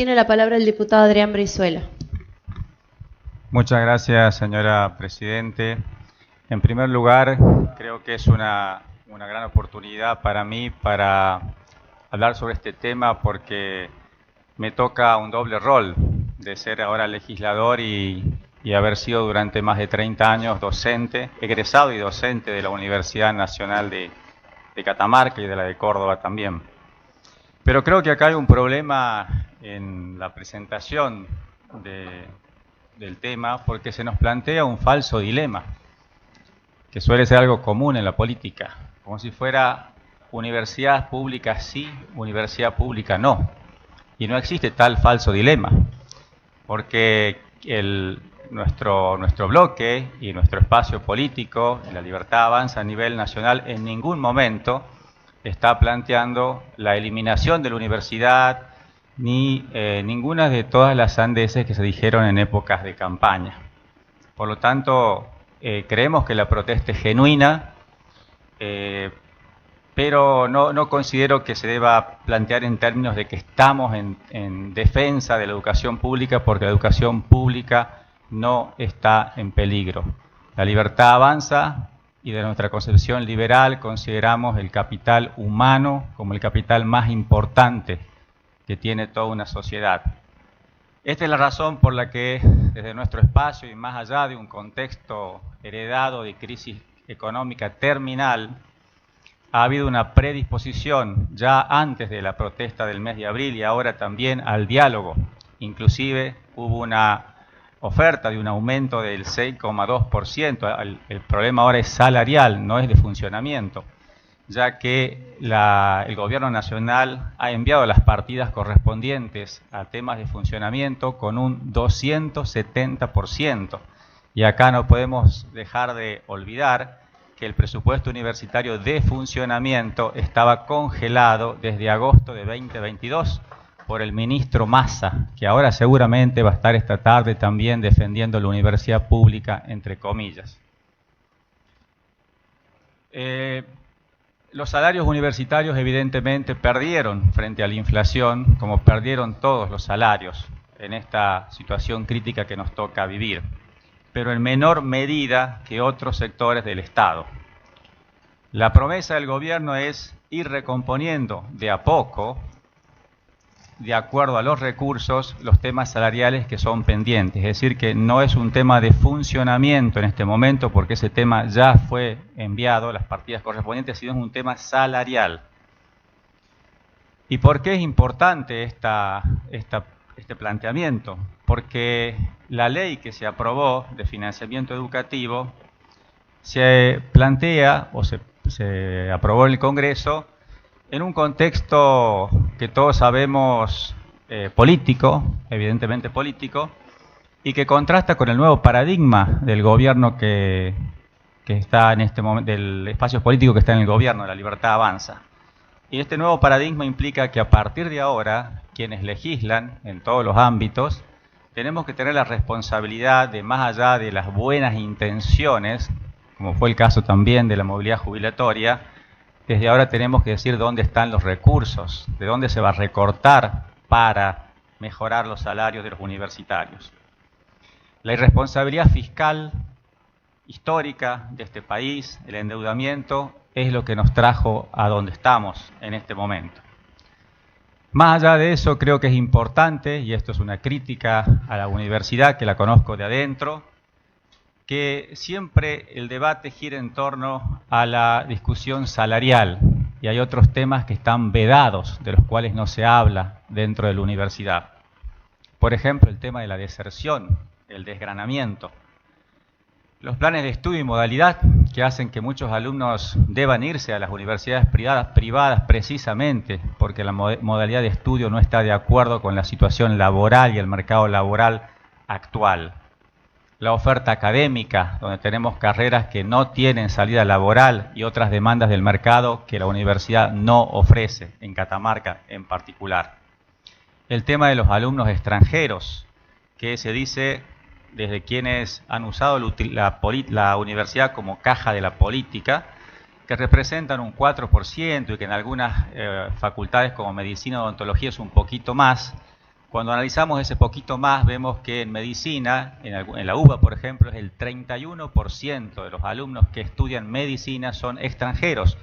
Tiene la palabra el diputado Adrián Brizuela. Muchas gracias, señora Presidente. En primer lugar, creo que es una gran oportunidad para mí para hablar sobre este tema porque me toca un doble rol de ser ahora legislador y haber sido durante más de 30 años docente, egresado y docente de la Universidad Nacional de Catamarca y de la de Córdoba también. Pero creo que acá hay un problema en la presentación del tema porque se nos plantea un falso dilema, que suele ser algo común en la política, como si fuera universidad pública sí, universidad pública no. Y no existe tal falso dilema, porque nuestro bloque y nuestro espacio político, La Libertad Avanza a nivel nacional, en ningún momento está planteando la eliminación de la universidad ni ninguna de todas las sandeces que se dijeron en épocas de campaña. Por lo tanto, creemos que la protesta es genuina, pero no considero que se deba plantear en términos de que estamos en defensa de la educación pública, porque la educación pública no está en peligro. La libertad avanza y de nuestra concepción liberal consideramos el capital humano como el capital más importante que tiene toda una sociedad. Esta es la razón por la que desde nuestro espacio y más allá de un contexto heredado de crisis económica terminal, ha habido una predisposición ya antes de la protesta del mes de abril y ahora también al diálogo. Inclusive hubo una oferta de un aumento del 6,2%. El problema ahora es salarial, no es de funcionamiento, ya que el Gobierno Nacional ha enviado las partidas correspondientes a temas de funcionamiento con un 270%. Y acá no podemos dejar de olvidar que el presupuesto universitario de funcionamiento estaba congelado desde agosto de 2022 por el ministro Massa, que ahora seguramente va a estar esta tarde también defendiendo la universidad pública, entre comillas. Los salarios universitarios evidentemente perdieron frente a la inflación, como perdieron todos los salarios en esta situación crítica que nos toca vivir, pero en menor medida que otros sectores del Estado. La promesa del gobierno es ir recomponiendo de a poco, de acuerdo a los recursos, los temas salariales que son pendientes. Es decir, que no es un tema de funcionamiento en este momento, porque ese tema ya fue enviado, las partidas correspondientes, sino es un tema salarial. ¿Y por qué es importante este planteamiento? Porque la ley que se aprobó de financiamiento educativo se plantea o se aprobó en el Congreso en un contexto que todos sabemos político, evidentemente político, y que contrasta con el nuevo paradigma del gobierno que está en este momento, del espacio político que está en el gobierno, La Libertad Avanza. Y este nuevo paradigma implica que a partir de ahora, quienes legislan en todos los ámbitos, tenemos que tener la responsabilidad de, más allá de las buenas intenciones, como fue el caso también de la movilidad jubilatoria, desde ahora tenemos que decir dónde están los recursos, de dónde se va a recortar para mejorar los salarios de los universitarios. La irresponsabilidad fiscal histórica de este país, el endeudamiento, es lo que nos trajo a donde estamos en este momento. Más allá de eso, creo que es importante, y esto es una crítica a la universidad, que la conozco de adentro, que siempre el debate gira en torno a la discusión salarial y hay otros temas que están vedados, de los cuales no se habla dentro de la universidad. Por ejemplo, el tema de la deserción, el desgranamiento. Los planes de estudio y modalidad que hacen que muchos alumnos deban irse a las universidades privadas precisamente porque la modalidad de estudio no está de acuerdo con la situación laboral y el mercado laboral actual. La oferta académica, donde tenemos carreras que no tienen salida laboral y otras demandas del mercado que la universidad no ofrece, en Catamarca en particular. El tema de los alumnos extranjeros, que se dice desde quienes han usado la universidad como caja de la política, que representan un 4% y que en algunas facultades como medicina o odontología es un poquito más, Cuando analizamos ese poquito más, vemos que en medicina, en la UBA, por ejemplo, es el 31% de los alumnos que estudian medicina son extranjeros,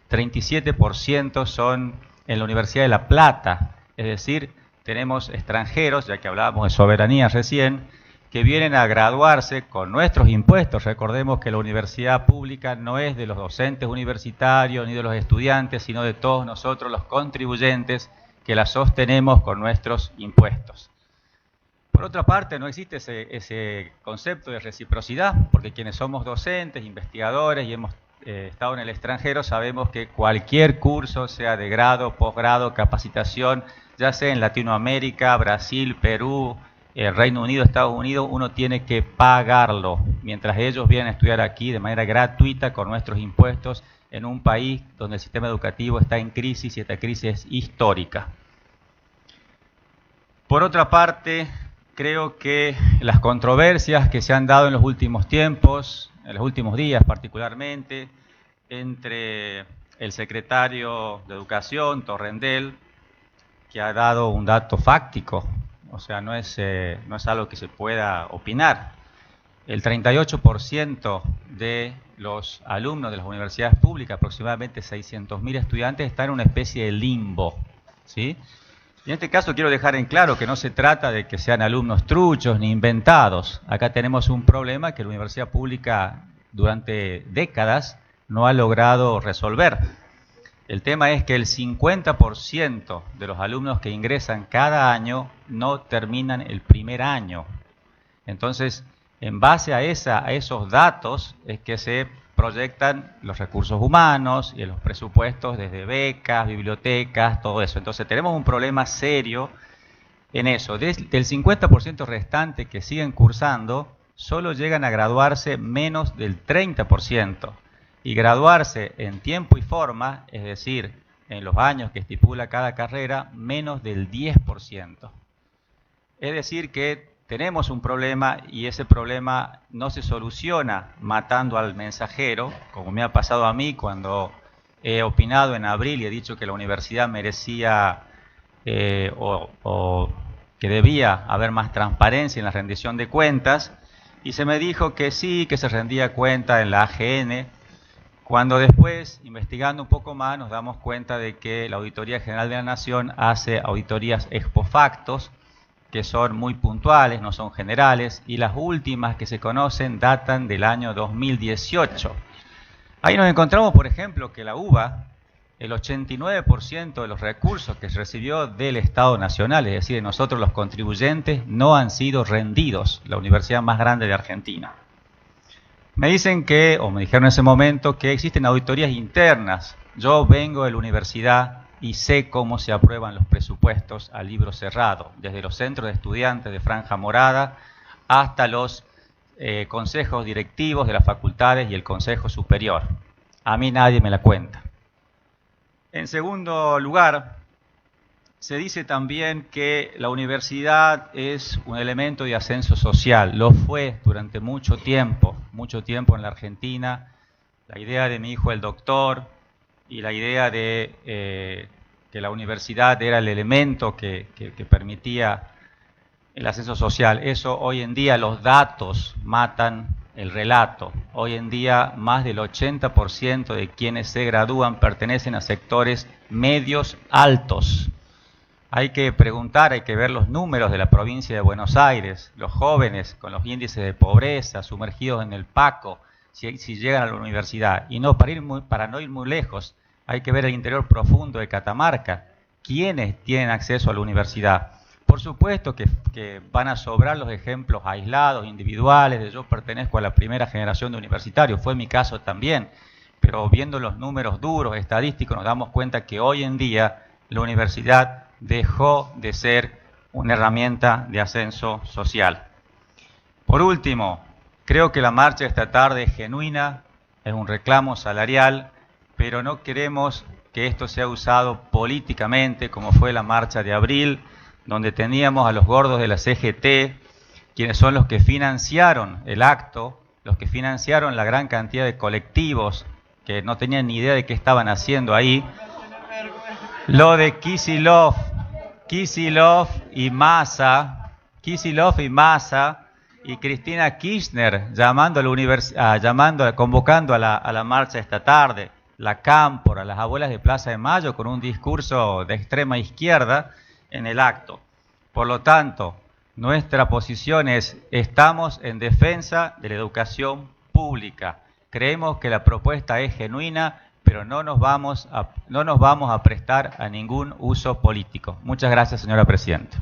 37% son en la Universidad de La Plata, es decir, tenemos extranjeros, ya que hablábamos de soberanía recién, que vienen a graduarse con nuestros impuestos. Recordemos que la universidad pública no es de los docentes universitarios ni de los estudiantes, sino de todos nosotros los contribuyentes que la sostenemos con nuestros impuestos. Por otra parte, no existe ese concepto de reciprocidad, porque quienes somos docentes, investigadores y hemos estado en el extranjero, sabemos que cualquier curso, sea de grado, posgrado, capacitación, ya sea en Latinoamérica, Brasil, Perú, Reino Unido, Estados Unidos, uno tiene que pagarlo, mientras ellos vienen a estudiar aquí de manera gratuita con nuestros impuestos en un país donde el sistema educativo está en crisis y esta crisis es histórica. Por otra parte, creo que las controversias que se han dado en los últimos tiempos, en los últimos días particularmente, entre el secretario de Educación, Torrendel, que ha dado un dato fáctico, o sea, no es algo que se pueda opinar. El 38% de los alumnos de las universidades públicas, aproximadamente 600.000 estudiantes, están en una especie de limbo, ¿sí? Y en este caso quiero dejar en claro que no se trata de que sean alumnos truchos ni inventados. Acá tenemos un problema que la universidad pública durante décadas no ha logrado resolver. El tema es que el 50% de los alumnos que ingresan cada año no terminan el primer año. Entonces, en base a esos datos es que se proyectan los recursos humanos y los presupuestos desde becas, bibliotecas, todo eso. Entonces tenemos un problema serio en eso. Del 50% restante que siguen cursando, solo llegan a graduarse menos del 30%. Y graduarse en tiempo y forma, es decir, en los años que estipula cada carrera, menos del 10%. Es decir que tenemos un problema y ese problema no se soluciona matando al mensajero, como me ha pasado a mí cuando he opinado en abril y he dicho que la universidad merecía o que debía haber más transparencia en la rendición de cuentas, y se me dijo que sí, que se rendía cuenta en la AGN, cuando después, investigando un poco más, nos damos cuenta de que la Auditoría General de la Nación hace auditorías ex post facto, que son muy puntuales, no son generales, y las últimas que se conocen datan del año 2018. Ahí nos encontramos, por ejemplo, que la UBA, el 89% de los recursos que recibió del Estado Nacional, es decir, de nosotros los contribuyentes, no han sido rendidos, la universidad más grande de Argentina. Me dicen que, o me dijeron en ese momento, que existen auditorías internas. Yo vengo de la universidad y sé cómo se aprueban los presupuestos a libro cerrado, desde los centros de estudiantes de franja morada hasta los consejos directivos de las facultades y el Consejo Superior. A mí nadie me la cuenta. En segundo lugar, se dice también que la universidad es un elemento de ascenso social. Lo fue durante mucho tiempo en la Argentina. La idea de mi hijo el doctor y la idea de que la universidad era el elemento que permitía el ascenso social. Eso hoy en día los datos matan el relato. Hoy en día más del 80% de quienes se gradúan pertenecen a sectores medios altos. Hay que preguntar, hay que ver los números de la provincia de Buenos Aires, los jóvenes con los índices de pobreza, sumergidos en el Paco, si llegan a la universidad. Y no para no ir muy lejos, hay que ver el interior profundo de Catamarca. ¿Quiénes tienen acceso a la universidad? Por supuesto que van a sobrar los ejemplos aislados, individuales, de yo pertenezco a la primera generación de universitarios, fue mi caso también, pero viendo los números duros, estadísticos, nos damos cuenta que hoy en día la universidad dejó de ser una herramienta de ascenso social. Por último, creo que la marcha de esta tarde es genuina, es un reclamo salarial, pero no queremos que esto sea usado políticamente, como fue la marcha de abril, donde teníamos a los gordos de la CGT, quienes son los que financiaron el acto, los que financiaron la gran cantidad de colectivos que no tenían ni idea de qué estaban haciendo ahí. Lo de Kicillof, Kicillof y Massa y Cristina Kirchner convocando a la marcha esta tarde, la Cámpora, las abuelas de Plaza de Mayo con un discurso de extrema izquierda en el acto. Por lo tanto, nuestra posición es: estamos en defensa de la educación pública. Creemos que la propuesta es genuina, pero no nos vamos a prestar a ningún uso político. Muchas gracias, señora presidenta.